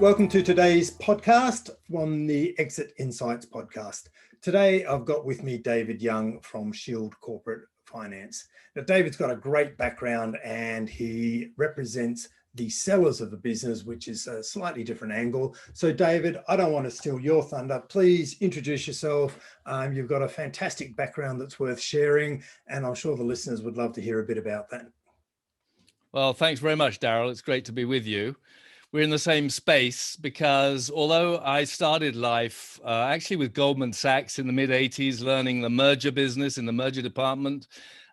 Welcome to today's podcast on the Exit Insights podcast. Today, I've got with me David Young from Shield Corporate Finance. Now, David's got a great background and he represents the sellers of the business, which is a slightly different angle. So, David, I don't want to steal your thunder. Please introduce yourself. You've got a fantastic background that's worth sharing, and I'm sure the listeners would love to hear a bit about that. Well, thanks very much, Daryl. It's great to be with you. We're in the same space because although I started life actually with Goldman Sachs in the mid-'80s, learning the merger business in the merger department,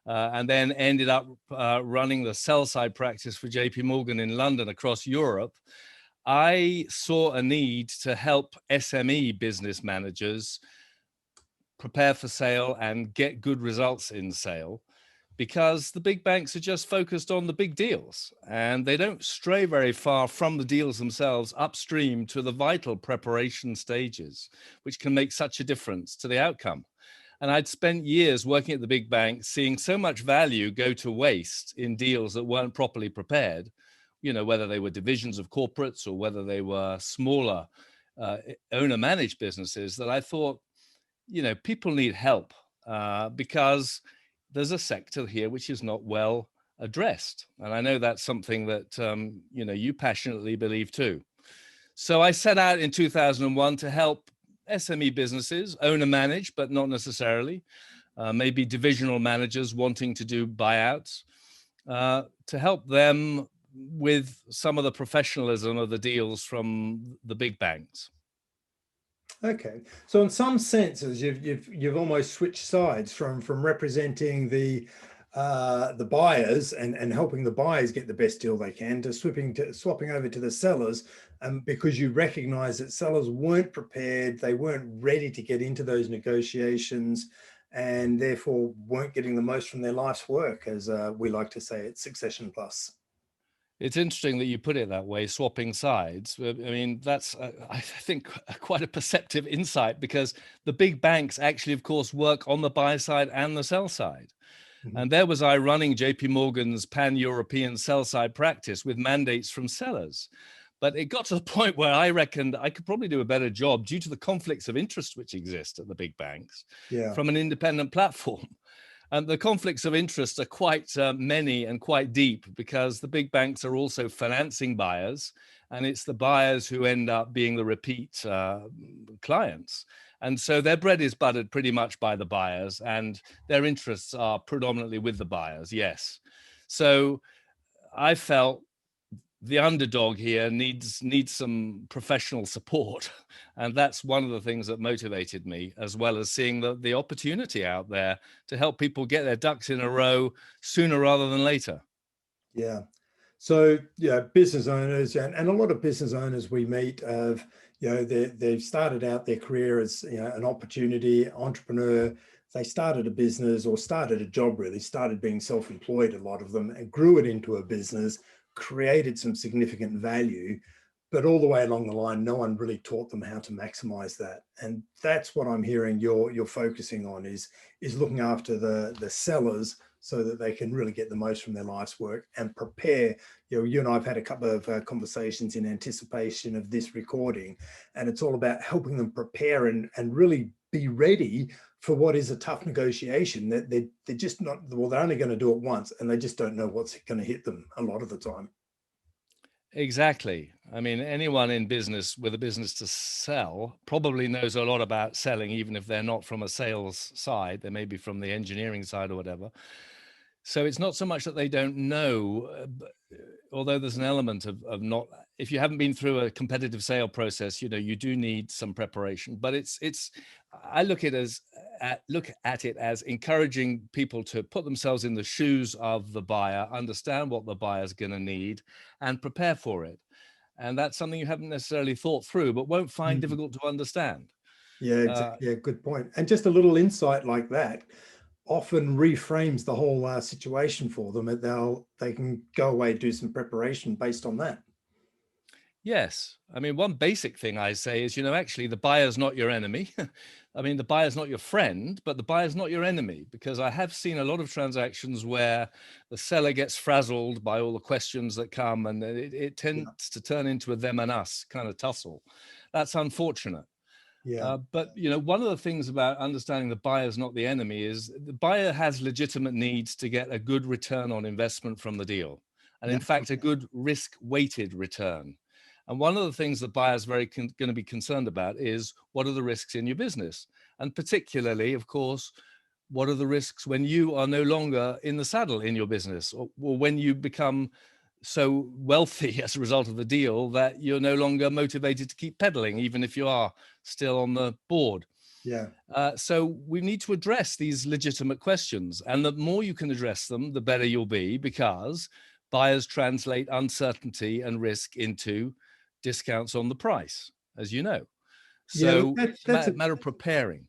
and then ended up running the sell-side practice for JP Morgan in London across Europe, I saw a need to help SME business managers prepare for sale and get good results in sale, because the big banks are just focused on the big deals and they don't stray very far from the deals themselves upstream to the vital preparation stages, which can make such a difference to the outcome. And I'd spent years working at the big banks, seeing so much value go to waste in deals that weren't properly prepared, you know, whether they were divisions of corporates or whether they were smaller owner-managed businesses, that I thought, you know, people need help because there's a sector here which is not well addressed. And I know that's something that, you passionately believe too. So I set out in 2001 to help SME businesses, owner managed, but not necessarily, maybe divisional managers wanting to do buyouts, to help them with some of the professionalism of the deals from the big banks. Okay, so in some senses, you've almost switched sides from representing the buyers and helping the buyers get the best deal they can to swapping over to the sellers, because you recognise that sellers weren't prepared, they weren't ready to get into those negotiations, and therefore weren't getting the most from their life's work, as we like to say at Succession Plus. It's interesting that you put it that way, swapping sides. I mean, that's, I think, quite a perceptive insight, because the big banks actually, of course, work on the buy side and the sell side. Mm-hmm. And there was I running JP Morgan's pan-European sell-side practice with mandates from sellers. But it got to the point where I reckoned I could probably do a better job due to the conflicts of interest which exist at the big banks from an independent platform. And the conflicts of interest are quite many and quite deep, because the big banks are also financing buyers, and it's the buyers who end up being the repeat clients. And so their bread is buttered pretty much by the buyers, and their interests are predominantly with the buyers, yes. So I felt the underdog here needs some professional support. And that's one of the things that motivated me, as well as seeing the opportunity out there to help people get their ducks in a row sooner rather than later. Yeah. So, business owners and a lot of business owners we meet of, they've started out their career as, an opportunity entrepreneur. They started a business or started a job, really started being self-employed, a lot of them, and grew it into a business, created some significant value, but all the way along the line, no one really taught them how to maximize that. And that's what I'm hearing you're focusing on is looking after the sellers so that they can really get the most from their life's work and prepare. You and I have had a couple of conversations in anticipation of this recording, and it's all about helping them prepare and really be ready for what is a tough negotiation. That they're just not, well, they're only going to do it once, and they just don't know what's going to hit them a lot of the time. Exactly. I mean, anyone in business with a business to sell probably knows a lot about selling, even if they're not from a sales side. They may be from the engineering side or whatever. So it's not so much that they don't know, although there's an element of not, if you haven't been through a competitive sale process, you do need some preparation. But I look at it as encouraging people to put themselves in the shoes of the buyer, understand what the buyer's going to need, and prepare for it. And that's something you haven't necessarily thought through, but won't find difficult to understand. Yeah, exactly. Yeah, good point. And just a little insight like that often reframes the whole situation for them. They can go away, do some preparation based on that. Yes. I mean, one basic thing I say is, actually the buyer's not your enemy. I mean, the buyer's not your friend, but the buyer's not your enemy, because I have seen a lot of transactions where the seller gets frazzled by all the questions that come, and it Yeah, tends to turn into a them and us kind of tussle. That's unfortunate. yeah, But one of the things about understanding the buyer's not the enemy is the buyer has legitimate needs to get a good return on investment from the deal, and yeah, in fact, a good risk-weighted return. And one of the things that buyers very going to be concerned about is, what are the risks in your business, and particularly, of course, what are the risks when you are no longer in the saddle in your business, or when you become so wealthy as a result of the deal that you're no longer motivated to keep pedaling, even if you are still on the board. yeah. So we need to address these legitimate questions, and the more you can address them, the better you'll be, because buyers translate uncertainty and risk into discounts on the price, as you know. Yeah, look, So it's a matter of preparing.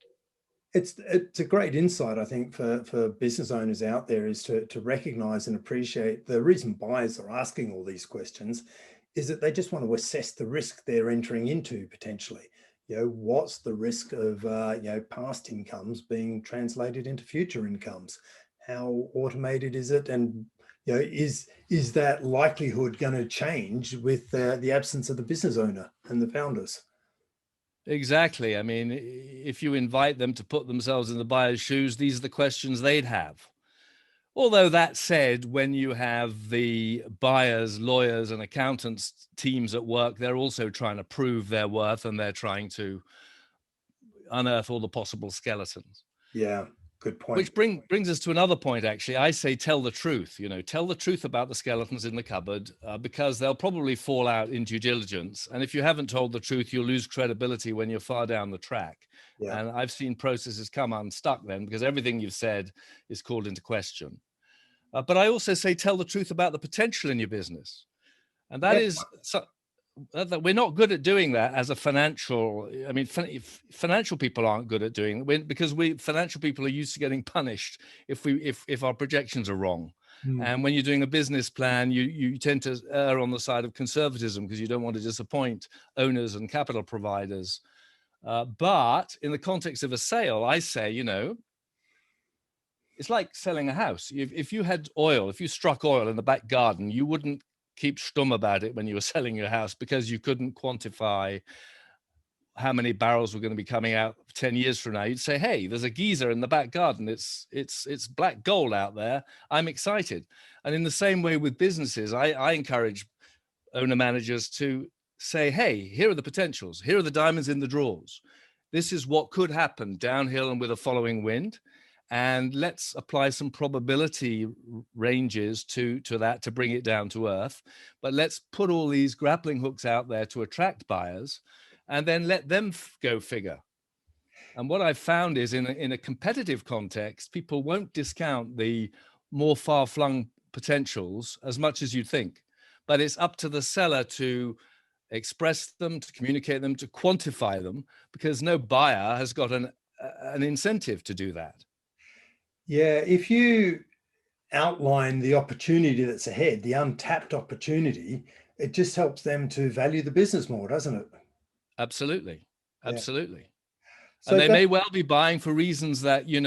it's a great insight, I think, for business owners out there, is to recognize and appreciate the reason buyers are asking all these questions is that they just want to assess the risk they're entering into potentially. What's the risk of past incomes being translated into future incomes? How automated is it? And is that likelihood going to change with the absence of the business owner and the founders? Exactly. I mean, if you invite them to put themselves in the buyer's shoes, these are the questions they'd have. Although that said, when you have the buyers, lawyers, and accountants teams at work, they're also trying to prove their worth, and they're trying to unearth all the possible skeletons. Yeah, good point. Which brings us to another point, actually. I say tell the truth, tell the truth about the skeletons in the cupboard, because they'll probably fall out in due diligence. And if you haven't told the truth, you'll lose credibility when you're far down the track. Yeah. And I've seen processes come unstuck then, because everything you've said is called into question. But I also say tell the truth about the potential in your business. And that Yep. is that we're not good at doing that as a financial. I mean, financial people aren't good at doing it, because financial people are used to getting punished if our projections are wrong. Mm. And when you're doing a business plan, you tend to err on the side of conservatism, because you don't want to disappoint owners and capital providers. But in the context of a sale, I say, it's like selling a house. If you had oil, if you struck oil in the back garden, you wouldn't keep stum about it when you were selling your house, because you couldn't quantify how many barrels were going to be coming out 10 years from now. You'd say, hey, there's a geyser in the back garden. It's black gold out there. I'm excited. And in the same way with businesses, I encourage owner managers to say, hey, here are the potentials. Here are the diamonds in the drawers. This is what could happen downhill and with a following wind. And let's apply some probability ranges to that to bring it down to earth. But let's put all these grappling hooks out there to attract buyers, and then let them go figure. And what I've found is, in a competitive context, people won't discount the more far-flung potentials as much as you'd think. But it's up to the seller to express them, to communicate them, to quantify them, because no buyer has got an incentive to do that. Yeah, if you outline the opportunity that's ahead, the untapped opportunity, it just helps them to value the business more, doesn't it? Absolutely. Yeah. Absolutely. And So they that, may well be buying for reasons that, you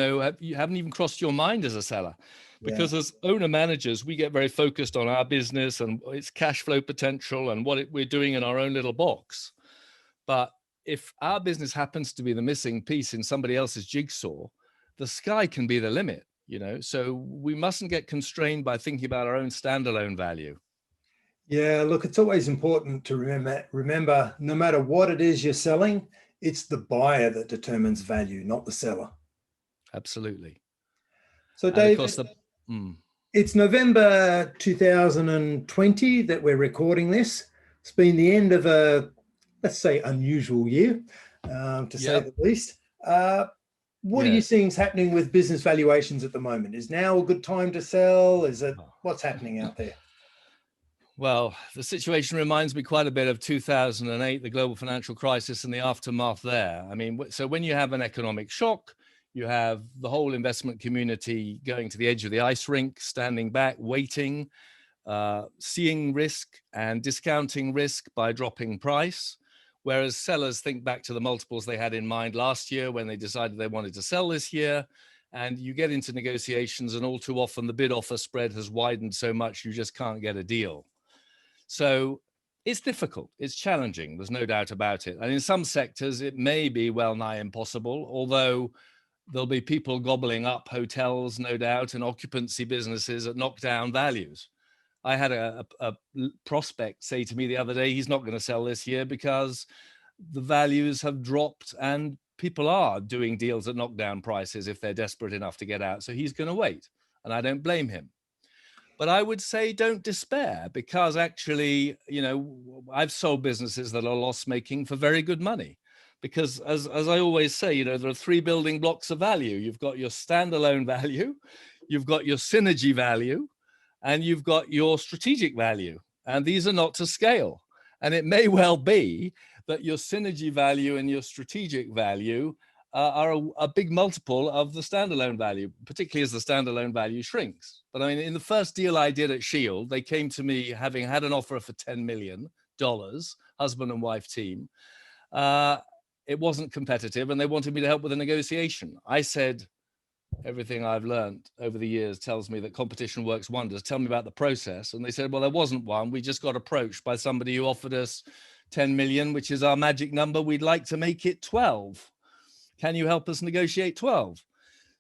haven't even crossed your mind as a seller. yeah, Because as owner managers, we get very focused on our business and its cash flow potential and what we're doing in our own little box. But if our business happens to be the missing piece in somebody else's jigsaw, the sky can be the limit, So we mustn't get constrained by thinking about our own standalone value. yeah. Look, it's always important to remember, no matter what it is you're selling, it's the buyer that determines value, not the seller. Absolutely. So, And of course, David, mm, it's November 2020 that we're recording this. It's been the end of a, let's say, unusual year, to say yep, the least. What are you yes. seeing is happening with business valuations at the moment? Is now a good time to sell? Is it, what's happening out there? Well, the situation reminds me quite a bit of 2008, the global financial crisis and the aftermath there. I mean, so when you have an economic shock, you have the whole investment community going to the edge of the ice rink, standing back, waiting, seeing risk and discounting risk by dropping price. Whereas sellers think back to the multiples they had in mind last year when they decided they wanted to sell this year. And you get into negotiations, and all too often the bid offer spread has widened so much you just can't get a deal. So it's difficult, it's challenging, there's no doubt about it. And in some sectors, it may be well nigh impossible, although there'll be people gobbling up hotels, no doubt, and occupancy businesses at knockdown values. I had a prospect say to me the other day, he's not going to sell this year because the values have dropped and people are doing deals at knockdown prices if they're desperate enough to get out. So he's going to wait. And I don't blame him. But I would say don't despair, because actually, I've sold businesses that are loss making for very good money. Because as I always say, there are three building blocks of value. You've got your standalone value, you've got your synergy value, and you've got your strategic value. And these are not to scale. And it may well be that your synergy value and your strategic value are a big multiple of the standalone value, particularly as the standalone value shrinks. But I mean, in the first deal I did at Shield, they came to me having had an offer for $10 million, husband and wife team. It wasn't competitive and they wanted me to help with a negotiation. I said, everything I've learned over the years tells me that competition works wonders. Tell me about the process. And they said, well, there wasn't one. We just got approached by somebody who offered us 10 million, which is our magic number. We'd like to make it 12. Can you help us negotiate 12?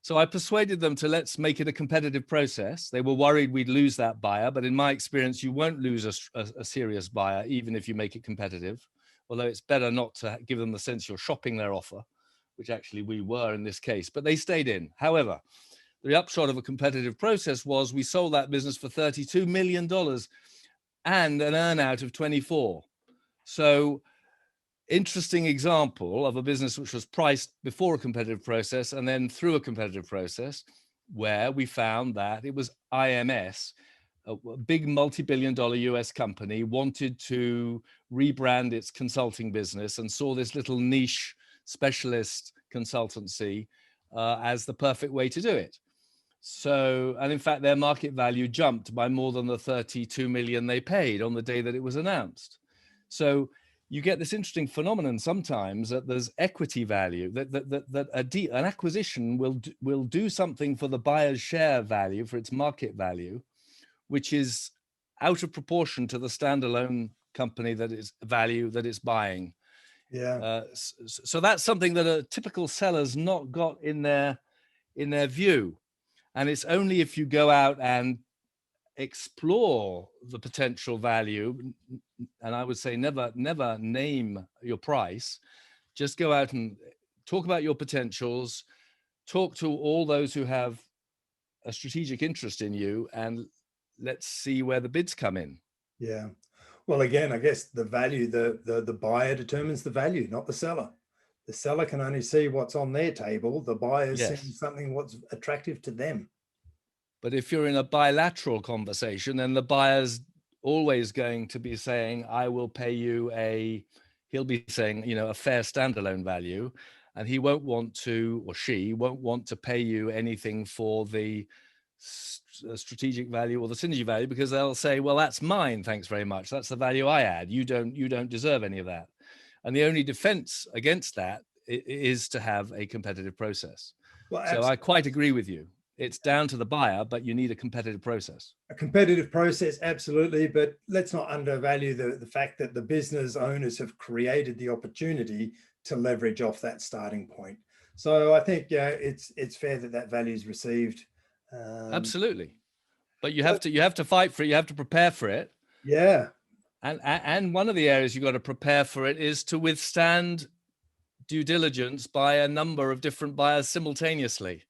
So I persuaded them to let's make it a competitive process. They were worried we'd lose that buyer, but in my experience, you won't lose a serious buyer, even if you make it competitive, although it's better not to give them the sense you're shopping their offer, which actually we were in this case, but they stayed in. However, the upshot of a competitive process was we sold that business for $32 million and an earnout of 24. So interesting example of a business which was priced before a competitive process and then through a competitive process, where we found that it was IMS, a big multi-billion-dollar US company, wanted to rebrand its consulting business and saw this little niche specialist consultancy as the perfect way to do it. So, and in fact, their market value jumped by more than the 32 million they paid on the day that it was announced. So you get this interesting phenomenon sometimes that there's equity value, that an acquisition will do something for the buyer's share value, for its market value, which is out of proportion to the standalone company that is value that it's buying. Yeah. So that's something that a typical seller's not got in their view. And it's only if you go out and explore the potential value, and I would say never name your price, just go out and talk about your potentials, talk to all those who have a strategic interest in you, and let's see where the bids come in. Yeah. Well, again, I guess the value, the buyer determines the value, not the seller. The seller can only see what's on their table. The buyer's seeing something what's attractive to them. But if you're in a bilateral conversation, then the buyer's always going to be saying, I will pay you he'll be saying, a fair standalone value. And he won't want to, or she won't want to pay you anything for the strategic value or the synergy value, because they'll say, well, that's mine. Thanks very much. That's the value I add. You don't deserve any of that. And the only defense against that is to have a competitive process. Well, so I quite agree with you. It's down to the buyer, but you need a competitive process. A competitive process, absolutely. But let's not undervalue the fact that the business owners have created the opportunity to leverage off that starting point. So I think, it's fair that value is received. Absolutely. But you have to fight for it. You have to prepare for it. Yeah. And one of the areas you've got to prepare for it is to withstand due diligence by a number of different buyers simultaneously.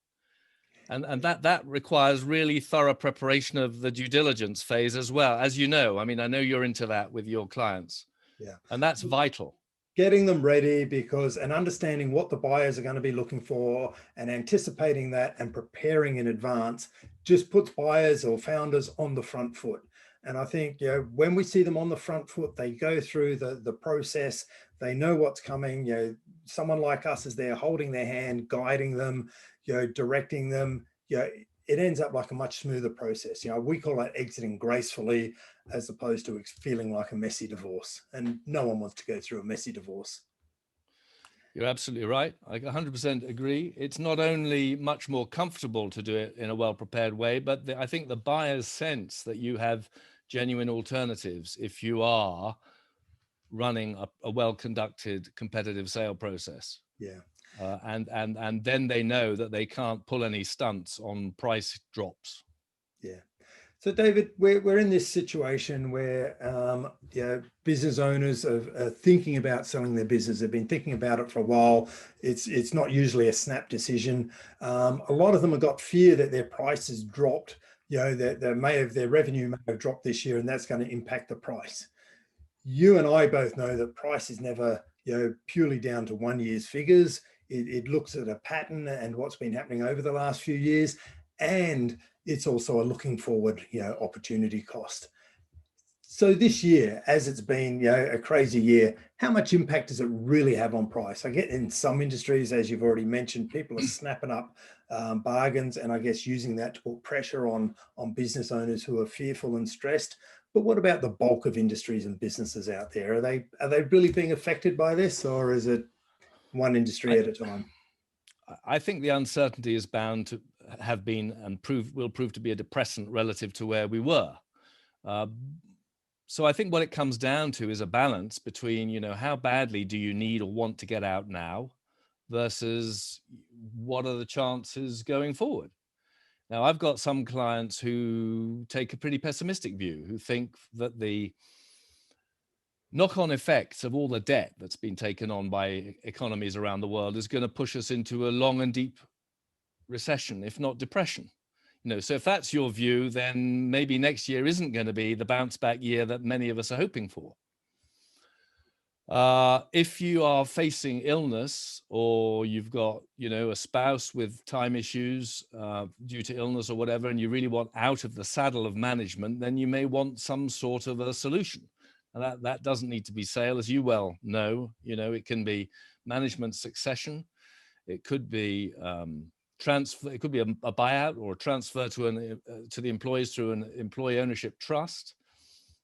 And that requires really thorough preparation of the due diligence phase as well. As you know, I mean, I know you're into that with your clients. Yeah. And that's vital. Getting them ready and understanding what the buyers are going to be looking for and anticipating that and preparing in advance just puts buyers or founders on the front foot. And I think, when we see them on the front foot, they go through the process, they know what's coming. Someone like us is there holding their hand, guiding them, directing them. it ends up like a much smoother process. We call that exiting gracefully, as opposed to feeling like a messy divorce. And no one wants to go through a messy divorce. You're absolutely right. I 100% agree. It's not only much more comfortable to do it in a well-prepared way, but I think the buyers sense that you have genuine alternatives if you are running a well-conducted competitive sale process. Yeah. And then they know that they can't pull any stunts on price drops. Yeah. So, David, we're in this situation where business owners are thinking about selling their business. They've been thinking about it for a while. It's not usually a snap decision. A lot of them have got fear that their price has dropped. That their revenue may have dropped this year, and that's going to impact the price. You and I both know that price is never purely down to 1 year's figures. It looks at a pattern and what's been happening over the last few years, and it's also a looking forward opportunity cost. So this year, as it's been a crazy year, how much impact does it really have on price? I get in some industries, as you've already mentioned, people are snapping up bargains, and I guess using that to put pressure on business owners who are fearful and stressed. But what about the bulk of industries and businesses out there? Are they really being affected by this, or is it one industry at a time? I think the uncertainty is bound to have been and will prove to be a depressant relative to where we were. So I think what it comes down to is a balance between, how badly do you need or want to get out now versus what are the chances going forward? Now, I've got some clients who take a pretty pessimistic view, who think that the knock-on effects of all the debt that's been taken on by economies around the world is going to push us into a long and deep recession, if not depression. So if that's your view, then maybe next year isn't going to be the bounce back year that many of us are hoping for. If you are facing illness, or you've got, a spouse with time issues due to illness or whatever, and you really want out of the saddle of management, then you may want some sort of a solution. And that doesn't need to be sale, as you well know. It can be management succession. It could be transfer. It could be a buyout or a transfer to the employees through an employee ownership trust.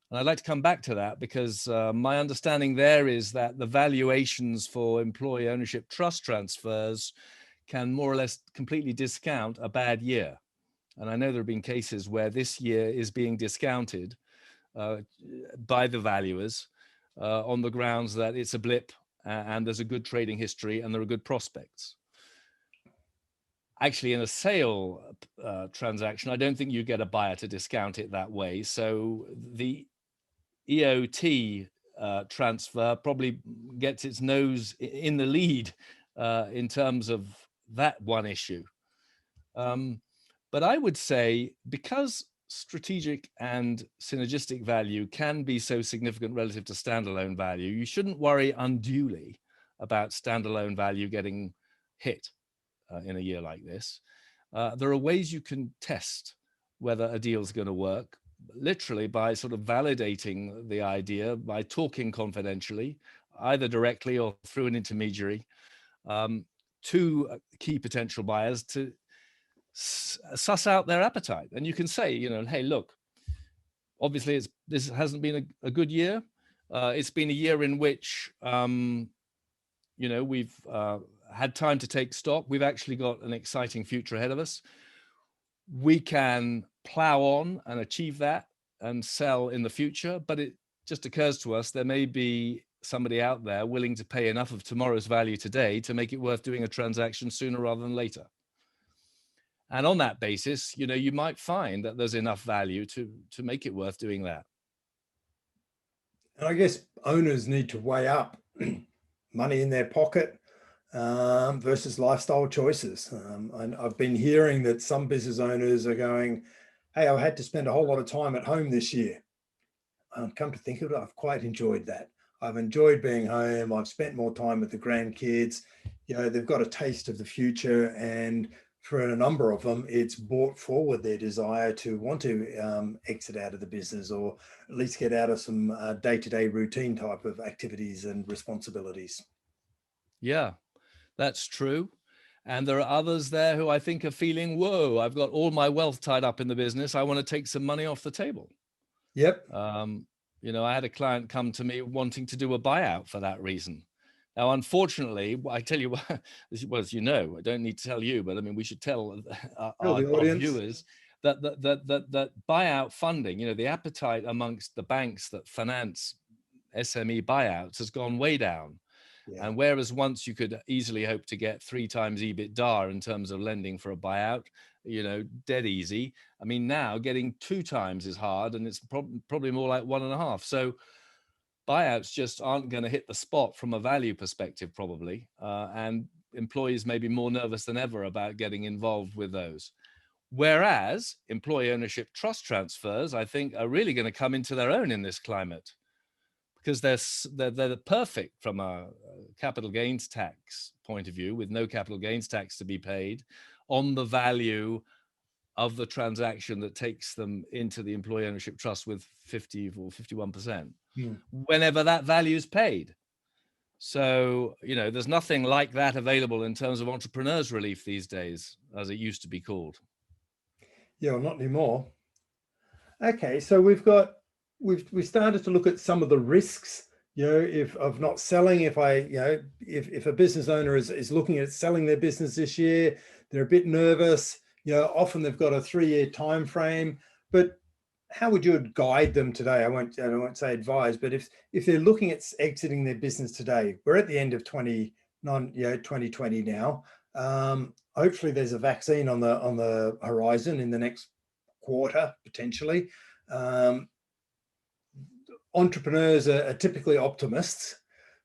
And I'd like to come back to that because my understanding there is that the valuations for employee ownership trust transfers can more or less completely discount a bad year. And I know there have been cases where this year is being discounted by the valuers on the grounds that it's a blip and there's a good trading history and there are good prospects. Actually, in a sale transaction, I don't think you get a buyer to discount it that way. So the EOT transfer probably gets its nose in the lead in terms of that one issue. But I would say, because strategic and synergistic value can be so significant relative to standalone value, you shouldn't worry unduly about standalone value getting hit in a year like this. There are ways you can test whether a deal is going to work, literally by sort of validating the idea by talking confidentially, either directly or through an intermediary, to key potential buyers to suss out their appetite. And you can say, hey, look, obviously this hasn't been a good year. It's been a year in which, we've had time to take stock. We've actually got an exciting future ahead of us. We can plow on and achieve that and sell in the future, but it just occurs to us there may be somebody out there willing to pay enough of tomorrow's value today to make it worth doing a transaction sooner rather than later. And on that basis, you might find that there's enough value to make it worth doing that. And I guess owners need to weigh up money in their pocket versus lifestyle choices. And I've been hearing that some business owners are going, hey, I had to spend a whole lot of time at home this year. Come to think of it, I've quite enjoyed that. I've enjoyed being home. I've spent more time with the grandkids. They've got a taste of the future. And for a number of them, it's brought forward their desire to want to exit out of the business, or at least get out of some day-to-day routine type of activities and responsibilities. Yeah, that's true. And there are others there who I think are feeling, whoa, I've got all my wealth tied up in the business. I want to take some money off the table. Yep. I had a client come to me wanting to do a buyout for that reason. Now, unfortunately, I tell you what, well, as you know, I don't need to tell you, but I mean, we should tell Tell the our audience. viewers that buyout funding, the appetite amongst the banks that finance SME buyouts has gone way down. Yeah. And whereas once you could easily hope to get 3 times EBITDA in terms of lending for a buyout, dead easy. I mean, now getting 2 times is hard, and it's probably more like 1.5. So buyouts just aren't going to hit the spot from a value perspective, probably. And employees may be more nervous than ever about getting involved with those. Whereas employee ownership trust transfers, I think, are really going to come into their own in this climate, because they're perfect from a capital gains tax point of view, with no capital gains tax to be paid on the value of the transaction that takes them into the employee ownership trust with 50 or 51%, whenever that value is paid. So, there's nothing like that available in terms of entrepreneurs relief these days, as it used to be called. Yeah, well, not anymore. Okay, so we've started to look at some of the risks, if of not selling. If if a business owner is looking at selling their business this year, they're a bit nervous. Often they've got a 3-year time frame. But how would you guide them today? I won't say advise, but if they're looking at exiting their business today, we're at the end of 2020 now. Hopefully there's a vaccine on the horizon in the next quarter, potentially. Entrepreneurs are typically optimists.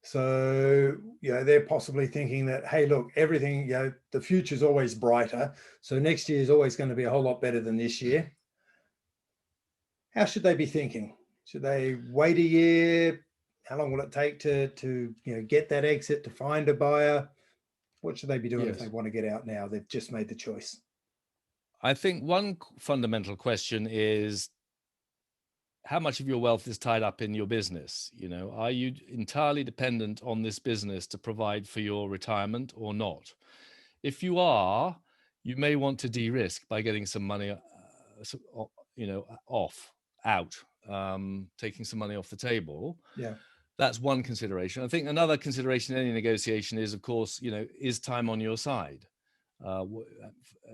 So, they're possibly thinking that, hey, look, everything, the future's always brighter. So next year is always going to be a whole lot better than this year. How should they be thinking? Should they wait a year? How long will it take to get that exit, to find a buyer? What should they be doing if they want to get out now? They've just made the choice. I think one fundamental question is, how much of your wealth is tied up in your business? Are you entirely dependent on this business to provide for your retirement or not? If you are, you may want to de-risk by getting some money, taking some money off the table. Yeah. That's one consideration. I think another consideration in any negotiation is, of course, is time on your side? I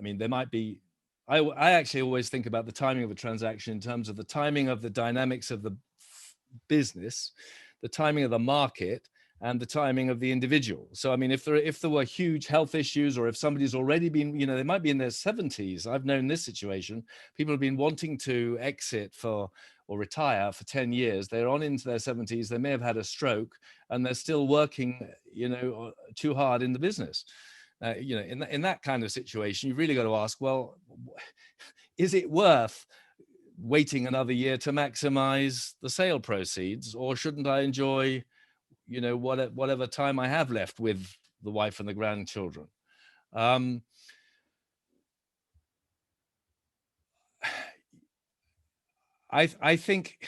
mean, there might be, I actually always think about the timing of a transaction in terms of the timing of the dynamics of the business, the timing of the market, and the timing of the individual. So, I mean, if there were huge health issues, or if somebody's already been, they might be in their 70s. I've known this situation. People have been wanting to exit or retire for 10 years. They're on into their 70s. They may have had a stroke, and they're still working, too hard in the business. In that kind of situation, you've really got to ask, well, is it worth waiting another year to maximize the sale proceeds, or shouldn't I enjoy, whatever time I have left with the wife and the grandchildren? I think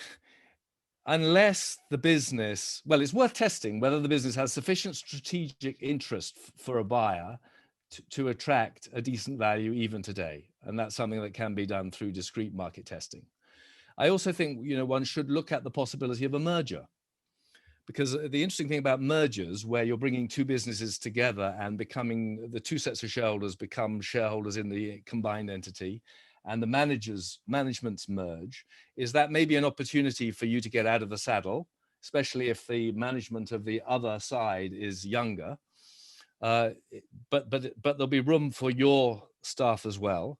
unless the business, well, it's worth testing whether the business has sufficient strategic interest for a buyer to attract a decent value even today. And that's something that can be done through discrete market testing. I also think, one should look at the possibility of a merger, because the interesting thing about mergers, where you're bringing 2 businesses together and becoming, the 2 sets of shareholders become shareholders in the combined entity, and the managements merge, is that maybe an opportunity for you to get out of the saddle, especially if the management of the other side is younger. But there'll be room for your staff as well.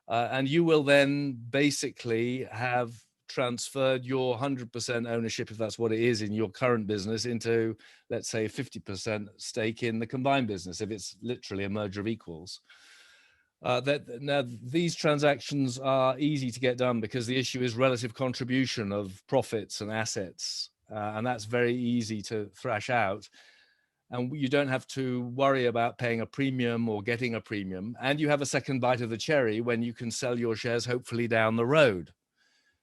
And you will then basically have transferred your 100% ownership, if that's what it is, in your current business into, let's say, 50% stake in the combined business, if it's literally a merger of equals. Now, these transactions are easy to get done because the issue is relative contribution of profits and assets, and that's very easy to thrash out. And you don't have to worry about paying a premium or getting a premium. And you have a second bite of the cherry when you can sell your shares, hopefully down the road.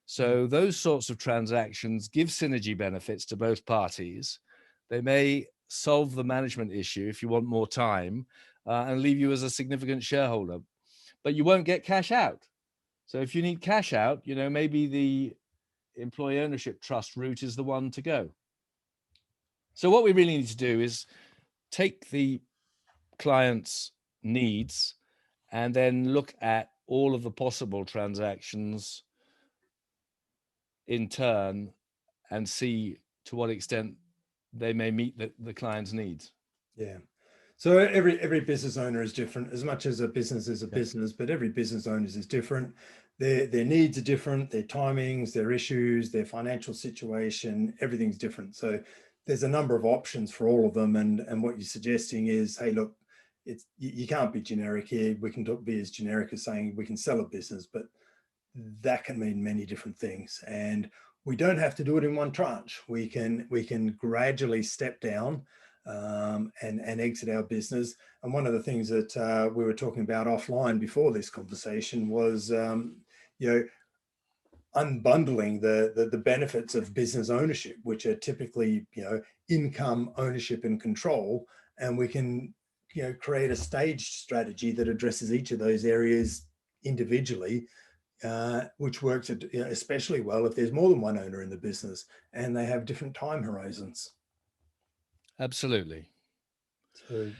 So those sorts of transactions give synergy benefits to both parties. They may solve the management issue if you want more time. and leave you as a significant shareholder, but you won't get cash out. So if you need cash out, maybe the employee ownership trust route is the one to go. So what we really need to do is take the client's needs and then look at all of the possible transactions in turn and see to what extent they may meet the client's needs. Yeah. So every business owner is different, as much as a business is a Yeah. business, but every business owner is different. Their needs are different, their timings, their issues, their financial situation, everything's different. So there's a number of options for all of them. And what you're suggesting is, hey, look, you can't be generic here. We can be as generic as saying we can sell a business, but that can mean many different things. And we don't have to do it in one tranche. We can gradually step down and exit our business. And one of the things that we were talking about offline before this conversation was, unbundling the benefits of business ownership, which are typically, income ownership and control. And we can, create a staged strategy that addresses each of those areas individually, which works especially well if there's more than one owner in the business and they have different time horizons. Absolutely. So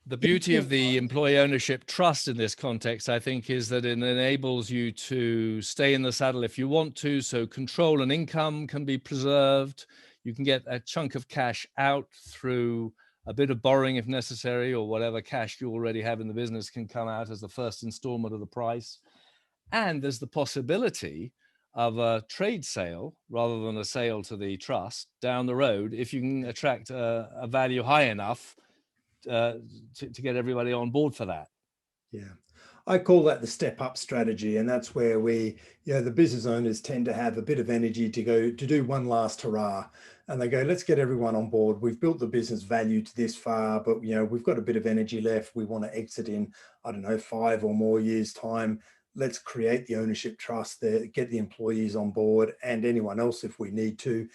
the beauty of the employee ownership trust in this context, I think, is that it enables you to stay in the saddle if you want to. So control and income can be preserved. You can get a chunk of cash out through a bit of borrowing if necessary, or whatever cash you already have in the business can come out as the first installment of the price. And there's the possibility of a trade sale rather than a sale to the trust down the road if you can attract a value high enough to get everybody on board for that. Yeah, I call that the step up strategy. And that's where the business owners tend to have a bit of energy to go to do one last hurrah. And they go, let's get everyone on board. We've built the business value to this far, but we've got a bit of energy left. We want to exit in, I don't know, 5 or more years' time. Let's create the ownership trust there, get the employees on board and anyone else if we need to.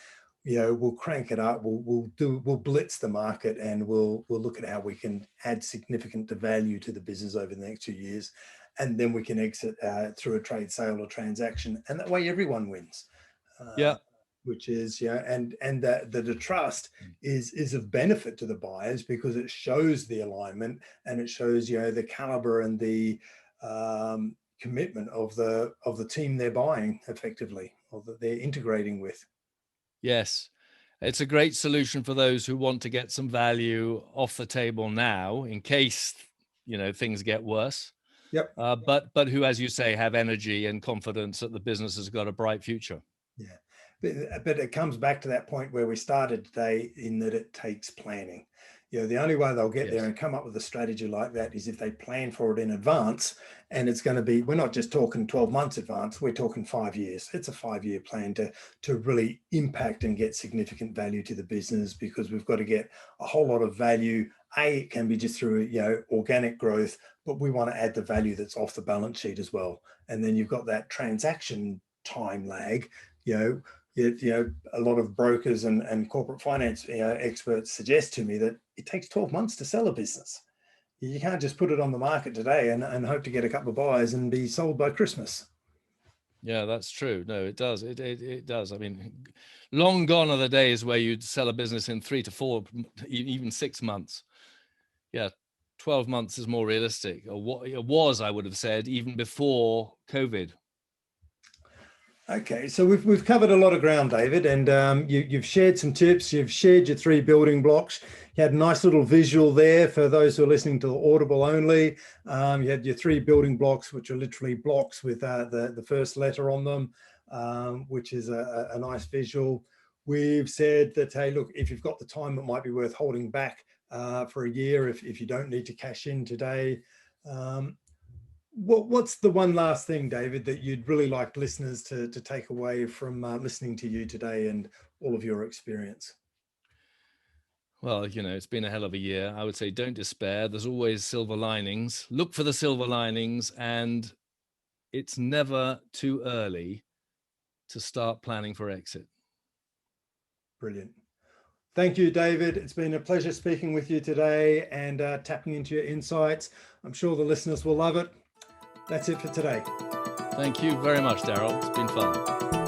We'll crank it up. We'll blitz the market, and we'll look at how we can add significant value to the business over the next 2 years, and then we can exit through a trade sale or transaction, and that way everyone wins. Yeah. Which is and that the trust is of benefit to the buyers because it shows the alignment and it shows the caliber and the commitment of the team they're buying effectively, or that they're integrating with. Yes, it's a great solution for those who want to get some value off the table now in case things get worse. Yep. But who, as you say, have energy and confidence that the business has got a bright future. Yeah, but it comes back to that point where we started today, in that it takes planning. The only way they'll get there and come up with a strategy like that is if they plan for it in advance. And it's going to be, we're not just talking 12 months advance, we're talking 5 years. It's a 5-year plan to really impact and get significant value to the business, because we've got to get a whole lot of value. It can be just through organic growth, but we want to add the value that's off the balance sheet as well. And then you've got that transaction time lag. A lot of brokers and corporate finance experts suggest to me that it takes 12 months to sell a business. You can't just put it on the market today and hope to get a couple of buyers and be sold by Christmas. Yeah, that's true. No, it does. It does. I mean, long gone are the days where you'd sell a business in 3 to 4, even 6 months. Yeah, 12 months is more realistic, or what it was, I would have said, even before COVID. Okay, so we've covered a lot of ground, David, and you've shared some tips. You've shared your 3 building blocks. You had a nice little visual there for those who are listening to Audible only. You had your 3 building blocks, which are literally blocks with the first letter on them, which is a nice visual. We've said that, hey, look, if you've got the time, it might be worth holding back for a year if you don't need to cash in today. What's the one last thing, David, that you'd really like listeners to take away from listening to you today and all of your experience? Well, it's been a hell of a year. I would say don't despair. There's always silver linings. Look for the silver linings, and it's never too early to start planning for exit. Brilliant. Thank you, David. It's been a pleasure speaking with you today and tapping into your insights. I'm sure the listeners will love it. That's it for today. Thank you very much, Daryl. It's been fun.